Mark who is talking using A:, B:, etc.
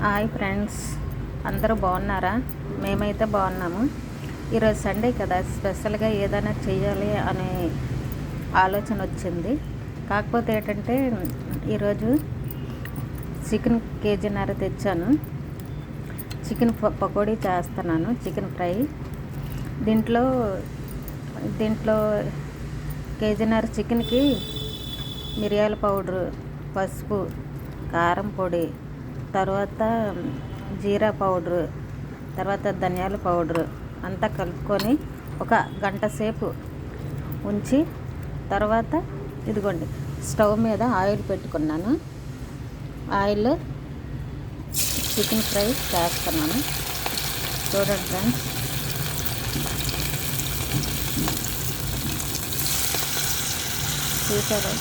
A: Hi friends, అందరూ బాగున్నారా? మేమైతే బాగున్నాము. ఈరోజు సండే కదా, స్పెషల్గా ఏదైనా చేయాలి అనే ఆలోచన వచ్చింది. కాకపోతే ఏంటంటే ఈరోజు చికెన్ కేజీన్నర తెచ్చాను. చికెన్ పకోడీ చేస్తున్నాను, చికెన్ ఫ్రై. దీంట్లో కేజీన్నర చికెన్కి మిరియాల పౌడరు, పసుపు, కారం పొడి, తర్వాత జీరా పౌడరు, తర్వాత ధనియాల పౌడరు అంతా కలుపుకొని ఒక గంట సేపు ఉంచి తర్వాత ఇదిగోండి స్టవ్ మీద ఆయిల్ పెట్టుకున్నాను. ఆయిల్ చికెన్ ఫ్రై చేస్తున్నాను. చూడండి ఫ్రెండ్స్, చూసారా?